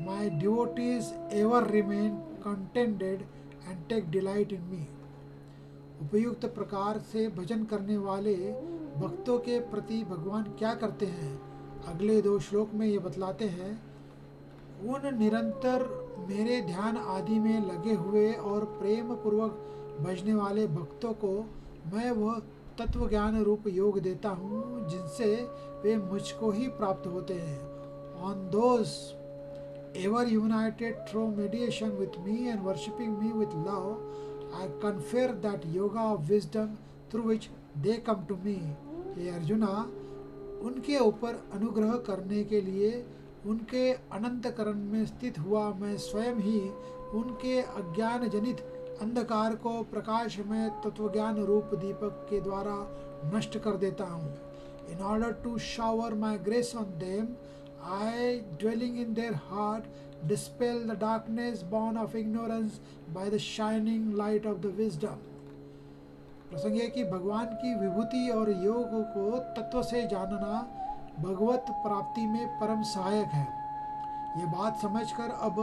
Speaker 1: my devotees ever remain contented and take delight in me. उपयुक्त प्रकार से भजन करने वाले भक्तों के प्रति भगवान क्या करते हैं, अगले 2 श्लोक में ये बतलाते हैं. उन निरंतर मेरे ध्यान आदि में लगे हुए और प्रेम पूर्वक भजने वाले भक्तों को मैं वह तत्व ज्ञान रूप योग देता हूँ जिनसे वे मुझको ही प्राप्त होते हैं. On those ever united through meditation with me and worshipping me with love, I confer that yoga of wisdom through which they come to me. हे अर्जुना, उनके ऊपर अनुग्रह करने के लिए उनके अनंतकरण में स्थित हुआ मैं स्वयं ही उनके अज्ञान जनित अंधकार को प्रकाश में तत्वज्ञान रूप दीपक के द्वारा नष्ट कर देता हूँ. In order to shower my grace on them, I dwelling in their heart dispel the darkness born of ignorance by the shining light of the wisdom. प्रसंग है कि भगवान की विभूति और योग को तत्व से जानना भगवत प्राप्ति में परम सहायक है. ये बात समझकर अब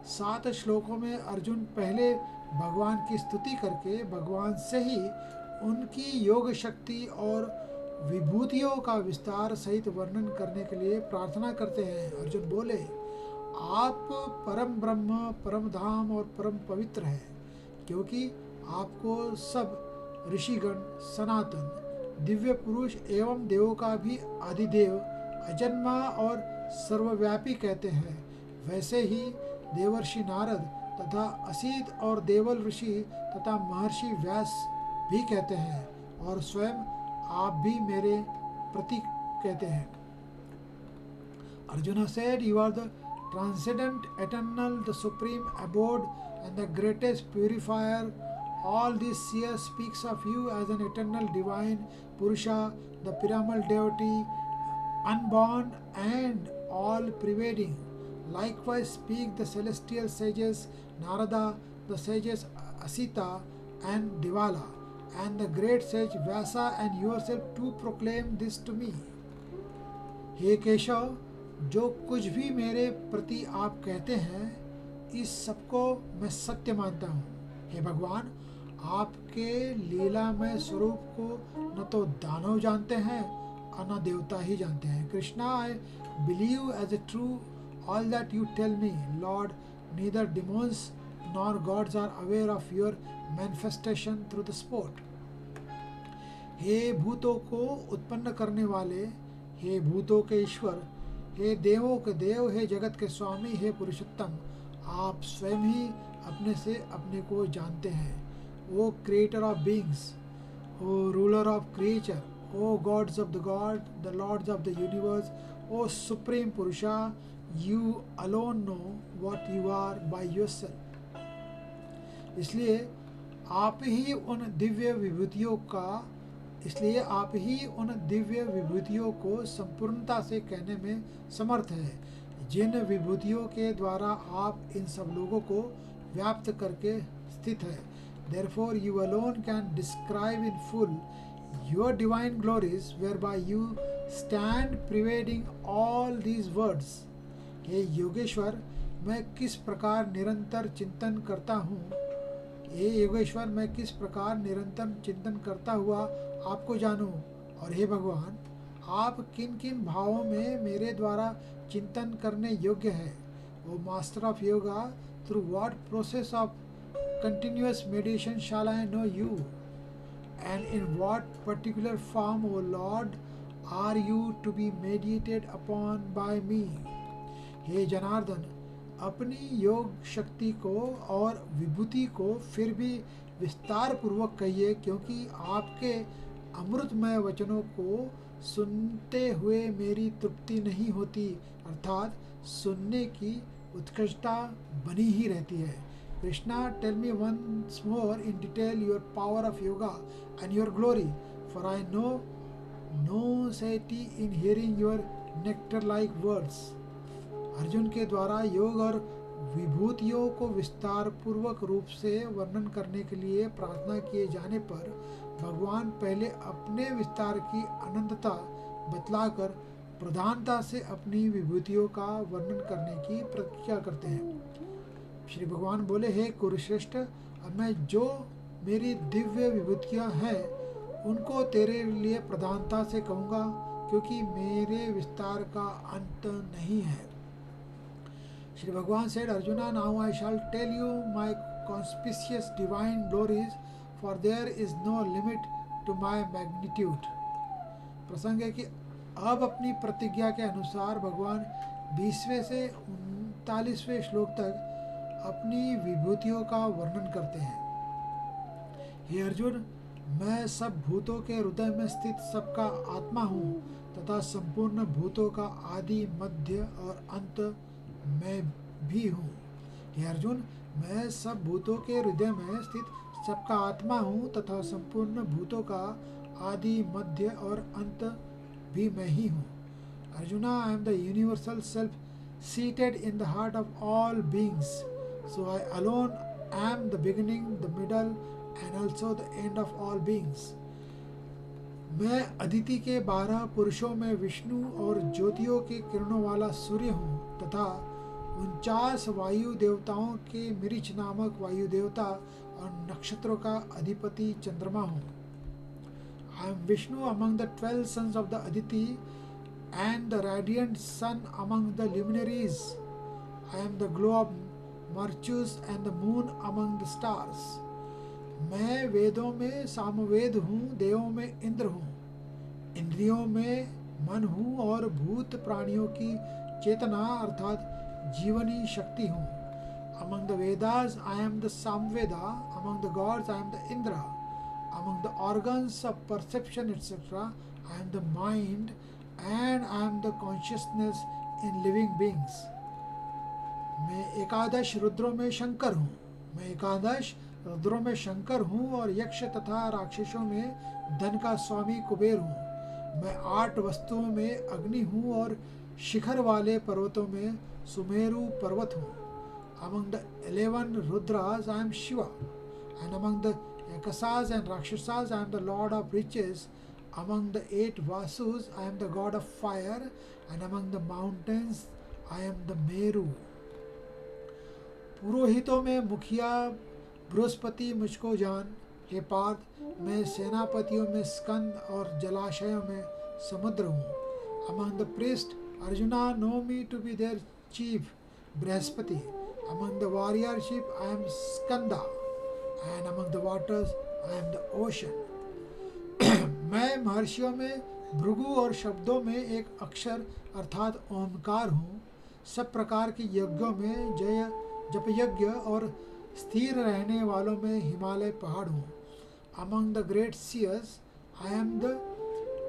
Speaker 1: 7 श्लोकों में अर्जुन पहले भगवान की स्तुति करके भगवान से ही उनकी योग शक्ति और विभूतियों का विस्तार सहित वर्णन करने के लिए प्रार्थना करते हैं. अर्जुन बोले, आप परम ब्रह्म, परम धाम और परम पवित्र हैं, क्योंकि आपको सब ऋषिगण, सनातन, दिव्य पुरुष एवं देवों का भी आदिदेव, अजन्मा और सर्वव्यापी कहते हैं. वैसे ही देवर्षि नारद तथा असीत और देवल ऋषि तथा महर्षि व्यास भी कहते हैं और स्वयं आप भी मेरे प्रति कहते हैं. Arjuna said, "You are the transcendent, eternal, the supreme abode and the greatest purifier. All this seer speaks of you as an eternal divine Purusha, the primal deity, unborn and all-pervading. Likewise speak the celestial sages Narada, the sages Asita and Divala, and the great sage Vyasa, and yourself to proclaim this to me." हे केशव, जो कुछ भी मेरे प्रति आप कहते हैं, इस सबको मैं सत्य मानता हूँ. हे भगवान, आपके लीलामय स्वरूप को न तो दानव जानते हैं और न देवता ही जानते हैं. Krishna, I believe as a true all that you tell me, Lord. Neither demons nor gods are aware of your manifestation through the sport. हे भूतों को उत्पन्न करने वाले, हे भूतों के ईश्वर, हे देवों के देव, हे जगत के स्वामी, हे पुरुषोत्तम, आप स्वयं ही अपने से अपने को जानते हैं। O creator of beings, O ruler of creature, O gods of the god, the lords of the universe, O supreme purusha, you alone know what you are by yourself. इसलिए आप ही उन दिव्य विभूतियों को संपूर्णता से कहने में समर्थ है, जिन विभूतियों के द्वारा आप इन सब लोगों को व्याप्त करके स्थित है। Therefore you alone can describe in full your divine glories, whereby you stand pervading all these words. हे योगेश्वर, मैं किस प्रकार निरंतर चिंतन करता हुआ आपको जानूं, और हे भगवान, आप किन किन भावों में मेरे द्वारा चिंतन करने योग्य है। O master of yoga, through what process of continuous meditation shall I know you, and in what particular form, O Lord, are you to be meditated upon by me? हे जनार्दन, अपनी योग शक्ति को और विभूति को फिर भी विस्तार पूर्वक कहिए, क्योंकि आपके अमृतमय वचनों को सुनते हुए मेरी तृप्ति नहीं होती, अर्थात सुनने की उत्कृष्टता बनी ही रहती है। Krishna, tell me once more in detail your power of yoga and your glory, for I know no satiety in hearing your nectar-like words. Arjun के द्वारा योग और विभूतियों को विस्तार पूर्वक रूप से वर्णन करने के लिए प्रार्थना किए जाने पर भगवान पहले अपने विस्तार की अनंतता बतलाकर प्रधानता से अपनी विभूतियों का वर्णन करने की प्रतिज्ञा करते हैं। श्री भगवान बोले, हे कुरुश्रेष्ठ, अब मैं जो मेरी दिव्य विभूतियाँ हैं उनको तेरे लिए प्रधानता से कहूँगा, क्योंकि मेरे विस्तार का अंत नहीं है। श्री भगवान said, Arjuna, now I shall tell you my conspicuous divine glories, for there is no limit to my magnitude. प्रसंग है कि अब अपनी प्रतिज्ञा के अनुसार भगवान 20वें से 39वें श्लोक तक अपनी विभूतियों का वर्णन करते हैं। हे अर्जुन, मैं सब भूतों के हृदय में स्थित सबका आत्मा हूँ तथा संपूर्ण भूतों का आदि, मध्य और अंत मैं भी हूँ। हे अर्जुन, मैं सब भूतों के हृदय में स्थित सबका आत्मा हूँ तथा संपूर्ण भूतों का आदि, मध्य और अंत भी मैं ही हूँ। Arjuna, I am the universal self seated in the heart of all beings. So I alone am the beginning, the middle and also the end of all beings. मैं अदिति के 12 पुरुषों में विष्णु और ज्योतियों के किरणों वाला सूर्य हूँ तथा 49 वायु देवताओं के मिरिच नामक वायु देवता और नक्षत्रों का अधिपति चंद्रमा हूँ। I am Vishnu among the 12 sons of the Aditi and the radiant sun among the luminaries. I am the glow of Marchus and the moon among the stars. मैं वेदों में सामवेद हूँ, देवों में इंद्र हूँ, इंद्रियों में मन हूँ और भूत प्राणियों की चेतना अर्थात जीवनी शक्ति हूँ। Among the Vedas I am the Samveda, among the gods I am the Indra, among the organs of perception etc. I am the mind and I am the consciousness in living beings. मैं एकादश रुद्रों में शंकर हूँ, मैं एकादश रुद्रों में शंकर हूँ और यक्ष तथा राक्षसों में धन का स्वामी कुबेर हूँ। मैं 8 वस्तुओं में अग्नि हूँ और शिखर वाले पर्वतों में सुमेरु पर्वत हूँ। Among the 11 Rudras I am Shiva, and among the Yakasas and Rakshasas I am the Lord of Riches. Among the 8 Vasus I am the God of Fire, and among the mountains I am the Meru. पुरोहितों में मुखिया बृहस्पति मुझको जान, हे पार्थ, मैं सेनापतियों में स्कंद और जलाशयों में समुद्र हूँ। Among the priests, Arjuna know me to be their chief, Brihaspati. Among the warriorship, I am Skanda, and among the waters, I am the ocean. मैं महर्षियों में भृगु और शब्दों में एक अक्षर अर्थात ओमकार हूँ। सब प्रकार के यज्ञों में जप यज्ञ और स्थिर रहने वालों में हिमालय पहाड़ हूँ। Among the great seers, I am the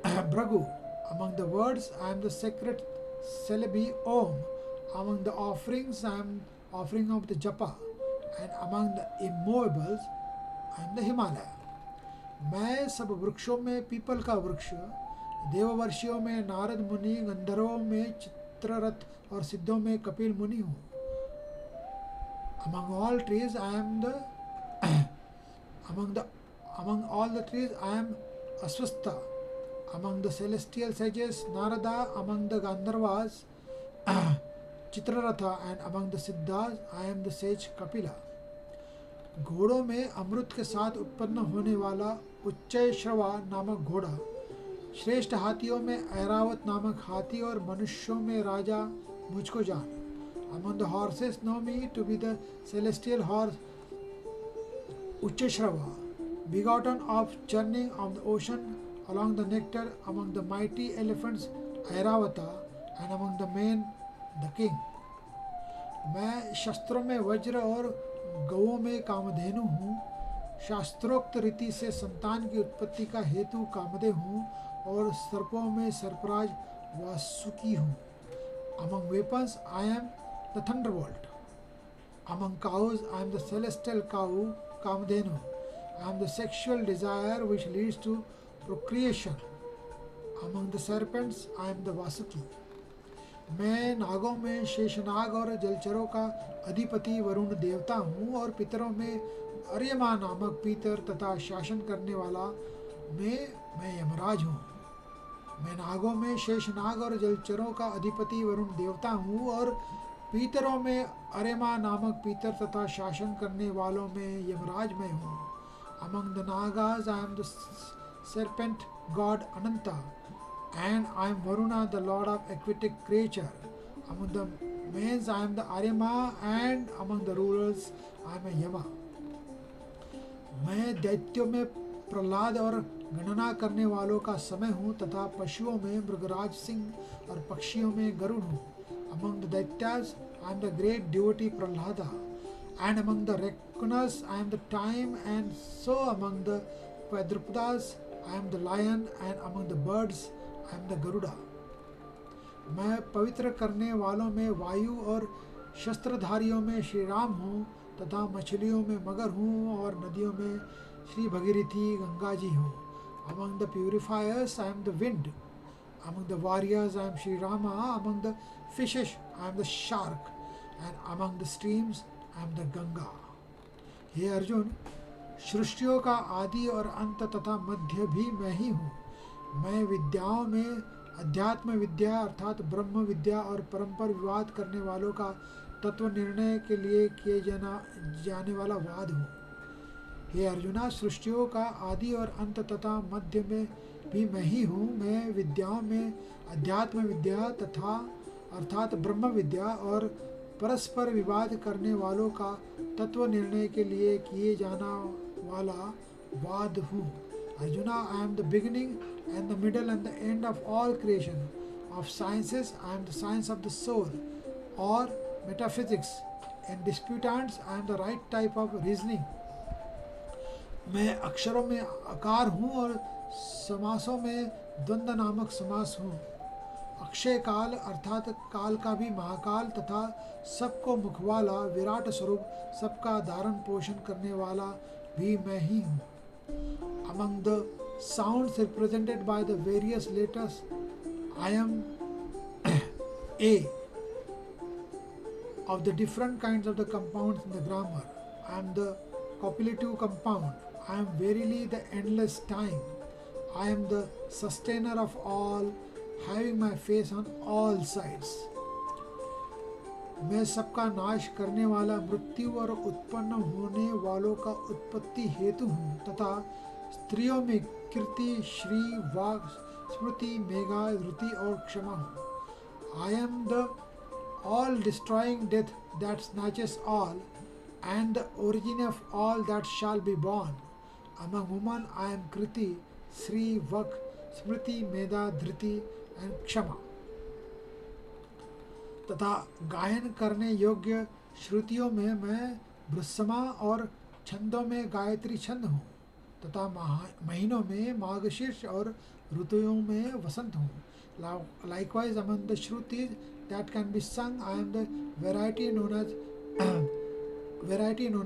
Speaker 1: Bhragu. Among the words, I am the sacred syllabi Om. Among the offerings, I am offering of the Japa. And among the immovables, I am the Himalaya. मैं सब वृक्षों में पीपल का वृक्ष, देववर्षियों में नारद मुनि, गंधर्वों में चित्ररथ और सिद्धों में कपिल मुनि हूँ. Among all trees, I am the among all the trees, I am Aswastha. Among the celestial sages, Narada. Among the Gandharvas, Chitraratha. And among the Siddhas, I am the sage Kapila. घोड़ों में अमृत के साथ उत्पन्न होने वाला उच्चैश्रवा नामक घोड़ा, श्रेष्ठ हाथियों में ऐरावत नामक हाथी और मनुष्यों में राजा मुझको जान. Among the horses know me to be the celestial horse Uchcheshrava, begotten of churning of the ocean along the nectar. Among the mighty elephants Airavata, and among the men the king. मैं शस्त्रों में वज्र और गौओं में कामधेनु हूँ. शास्त्रोक्त रीति से संतान की उत्पत्ति का हेतु कामदेव हूँ और सर्पों में सर्पराज वासुकी हूँ. Among weapons I am the thunderbolt. Among cows I am the celestial cow Kamadhenu. I am the sexual desire which leads to procreation. Among the serpents I am the Vasuki. मैं नागों में शेषनाग और जलचरों का अधिपति वरुण देवता हूँ और पितरों में अर्यमा नामक पीतर तथा शासन करने वाला में मैं यमराज हूँ. मैं नागों में शेषनाग और जलचरों का अधिपति वरुण देवता हूँ और पीतरों में अर्यमा नामक पीतर तथा शासन करने वालों में यमराज मैं हूँ. Among the Nagas I am the serpent god Ananta, and I am Varuna, the lord of aquatic creature. Among the males I am the Aryama, and among the rulers I am a Yama. मैं दैत्यों में प्रहलाद और गणना करने वालों का समय हूँ तथा पशुओं में मृगराज सिंह और पक्षियों में गरुड़ हूँ. Among the Daityas I am the great devotee Prahlada, and among the Rakunas I am the time, and so among the Quadrupadas I am the lion, and among the birds I am the Garuda. मैं पवित्र करने वालों में वायु और शस्त्रधारियों में श्री राम हूँ तथा मछलियों में मगर हूँ और नदियों में श्री भगीरथी गंगा जी हूँ. Among the purifiers I am the wind. Among the warriors I am Sri Rama. Among the fishes I am the shark, and among the streams I am the Ganga. हे अर्जुन, सृष्टियों का आदि और अंत तथा मध्य भी मैं ही हूँ. मैं विद्याओं में अध्यात्म विद्या अर्थात ब्रह्म विद्या और परंपर विवाद करने वालों का तत्व निर्णय के लिए किए जाने वाला वाद हूँ. हे अर्जुना, सृष्टियों का आदि और अंत तथा मध्य में भी मैं ही हूँ. मैं विद्याओं में अध्यात्म विद्या तथा अर्थात ब्रह्म विद्या और परस्पर विवाद करने वालों का तत्व निर्णय के लिए किए जाना वाला वाद हूँ. Arjuna, I am the beginning and the middle and the end of all creation. Of sciences, I am the science of the soul or metaphysics. In disputants, I am the right type of reasoning. मैं अक्षरों में आकार हूँ और समासों में द्वंद्व नामक समास हूँ. अक्षय काल अर्थात काल का भी महाकाल तथा सबको मुखवाला विराट स्वरूप सबका धारण पोषण करने वाला भी मैं ही हूँ. Among the sounds represented by the various letters, I am A. Of the different kinds of the compounds in the grammar, I am the copulative compound. I am verily the endless time. I am the sustainer of all, having my face on all sides. मैं सबका नाश करने वाला मृत्यु और उत्पन्न होने वालों का उत्पत्ति हेतु हूँ तथा स्त्रियों में कीर्ति, श्री, वाग, स्मृति, मेघा, धृति और क्षमा हूँ. I am the all destroying death that snatches all, and the origin of all that shall be born. Among women I am Kriti, Sri, Vak, Smriti, Medha, Dhriti and क्षमा। तथा गायन करने योग्य श्रुतियों में मैं भृत्समा और छंदों में गायत्री छंद हूँ, तथा महीनों में मार्गशीर्ष और ऋतुओं में वसंत हूँ। Likewise, among the Shrutis that can be sung, I am the variety known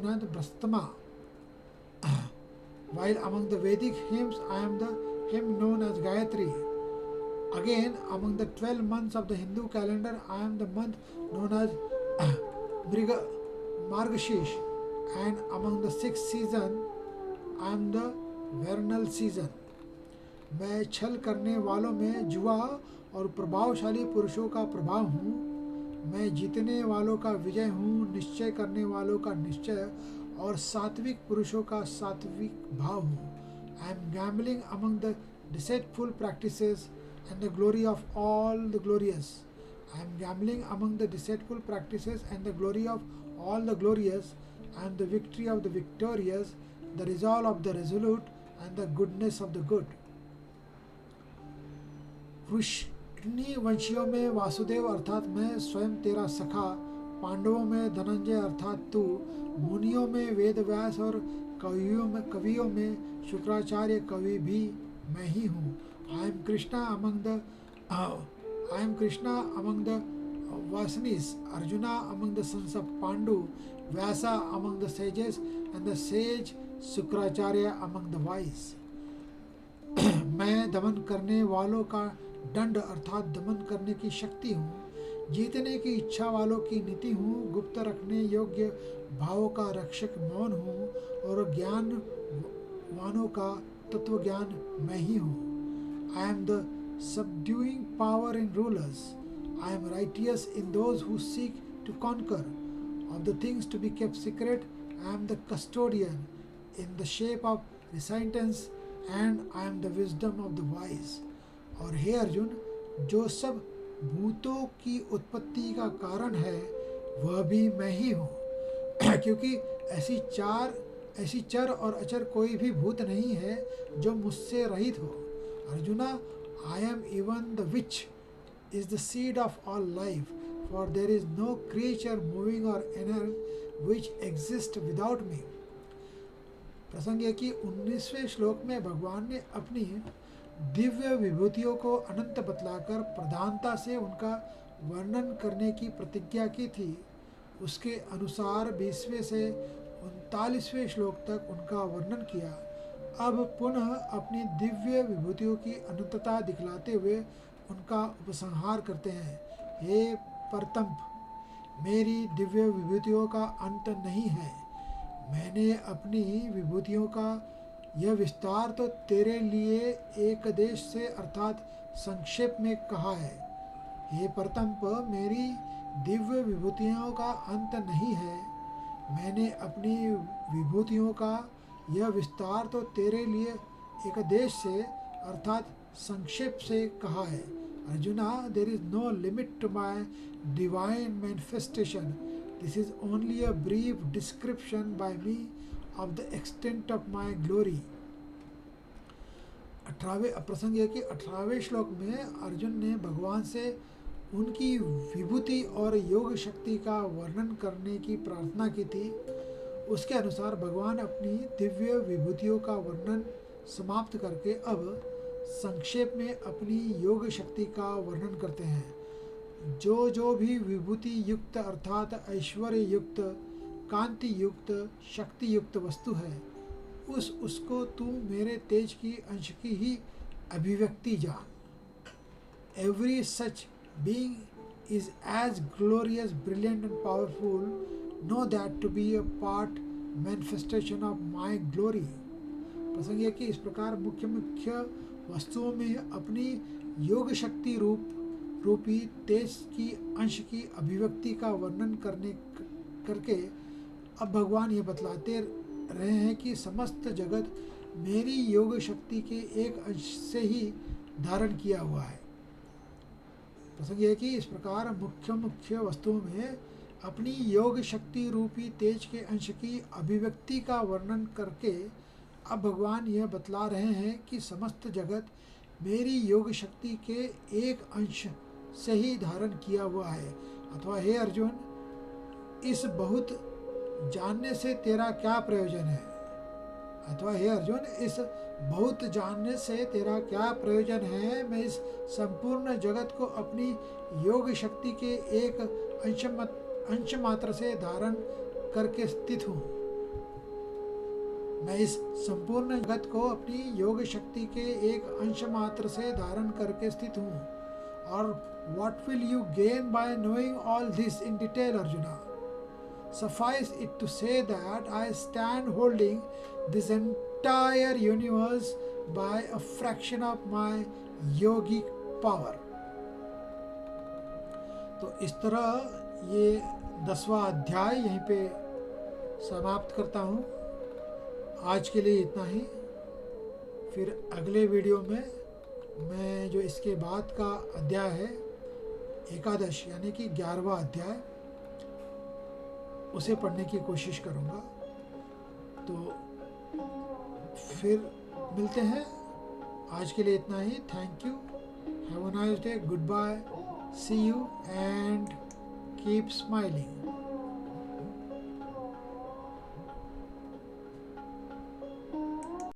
Speaker 1: as Brastama. While among the Vedic hymns, I am the hymn known as Gayatri. Again, among the 12 months of the Hindu calendar, I am the month known as Margashish, and among the 6 seasons, I am the vernal season. मैं छल करने वालों में जुआ और प्रभावशाली पुरुषों का प्रभाव हूँ। मैं जीतने वालों का विजय हूँ, निश्चय करने वालों का निश्चय और सात्विक पुरुषों का सात्विक भाव हूँ। I am gambling among the deceitful practices and the glory of all the glorious. I am gambling among the deceitful practices and the glory of all the glorious. I am the victory of the victorious, the resolve of the resolute, and the goodness of the good. Vrishni वंशियों में वासुदेव अर्थात मैं स्वयं तेरा सखा, पांडवों में धनंजय अर्थात तू, मुनियों में वेद व्यास और कवियों में शुक्राचार्य कवि भी मैं ही हूँ। I am Krishna among the Vasanis, Arjuna among the sons of Pandu, Vyasa among the sages, and the sage Sukracharya among the wise. मैं दमन करने वालों का दंड अर्थात दमन करने की शक्ति हूँ, जीतने की इच्छा वालों की नीति हूँ, गुप्त रखने योग्य भावों का रक्षक मौन हूँ और ज्ञान वानों का तत्व ज्ञान मैं ही हूँ। I am the subduing power in rulers. I am righteous in those who seek to conquer. Of the things to be kept secret, I am the custodian in the shape of recitants, and I am the wisdom of the wise. और हे अर्जुन, जो सब भूतों की उत्पत्ति का कारण है वह भी मैं ही हूँ, क्योंकि ऐसी चर और अचर कोई भी भूत नहीं है जो मुझसे रहित हो। Arjuna, I am even the which is the seed of all life, for there is no creature moving or inert which exists without me. प्रसंग है कि 19वें श्लोक में भगवान ने अपनी दिव्य विभूतियों को अनंत बतलाकर प्रधानता से उनका वर्णन करने की प्रतिज्ञा की थी। उसके अनुसार 20वें से 39वें श्लोक तक उनका वर्णन किया। अब पुनः अपनी दिव्य विभूतियों की अनंतता दिखलाते हुए उनका उपसंहार करते हैं। हे परतंप, मेरी दिव्य विभूतियों का अंत नहीं है। मैंने अपनी विभूतियों का यह विस्तार तो तेरे लिए एक देश से अर्थात संक्षेप में कहा है। हे परतंप, मेरी दिव्य विभूतियों का अंत नहीं है। मैंने अपनी विभूतियों का यह विस्तार तो तेरे लिए एक देश से अर्थात संक्षेप से कहा है। Arjuna, there is no limit to my divine manifestation. This is only a brief description by me of the extent of my glory. 18वें प्रसंग है कि 18वें श्लोक में अर्जुन ने भगवान से उनकी विभूति और योग शक्ति का वर्णन करने की प्रार्थना की थी। उसके अनुसार भगवान अपनी दिव्य विभूतियों का वर्णन समाप्त करके अब संक्षेप में अपनी योग शक्ति का वर्णन करते हैं। जो भी विभूति युक्त अर्थात ऐश्वर्य युक्त, कांति युक्त, शक्ति युक्त वस्तु है, उसको तू मेरे तेज की अंश की ही अभिव्यक्ति जान। Every such being is as glorious, brilliant and powerful. Know that to be a part manifestation of my glory. प्रसंग है कि इस प्रकार मुख्य वस्तुओं में अपनी योग शक्ति रूपी तेज की अंश की अभिव्यक्ति का वर्णन करके अब भगवान ये बतलाते रहे हैं कि समस्त जगत मेरी योग शक्ति के एक अंश से ही धारण किया हुआ है। प्रसंग है कि इस प्रकार मुख्य वस्तुओं में अपनी योग शक्ति रूपी तेज के अंश की अभिव्यक्ति का वर्णन करके अब भगवान यह बतला रहे हैं कि समस्त जगत मेरी योग शक्ति के एक अंश से ही धारण किया हुआ है। अथवा हे अर्जुन, इस बहुत जानने से तेरा क्या प्रयोजन है? अथवा हे अर्जुन, इस बहुत जानने से तेरा क्या प्रयोजन है? मैं इस संपूर्ण जगत को अपनी योग शक्ति के एक अंश मात्र से धारण करके स्थित हूँ। मैं इस संपूर्ण जगत को अपनी योग शक्ति के एक अंश मात्र से धारण करके स्थित हूँ। और what will you gain by knowing all this in detail, Arjuna? Suffice it to say that I stand holding this entire universe by a fraction of my yogic power. तो इस तरह ये 10वां अध्याय यहीं पे समाप्त करता हूँ। आज के लिए इतना ही। फिर अगले वीडियो में मैं जो इसके बाद का अध्याय है, एकादश यानी कि 11वां अध्याय, उसे पढ़ने की कोशिश करूँगा। तो फिर मिलते हैं। आज के लिए इतना ही। Thank you. Have a nice day. Goodbye. See you and keep smiling.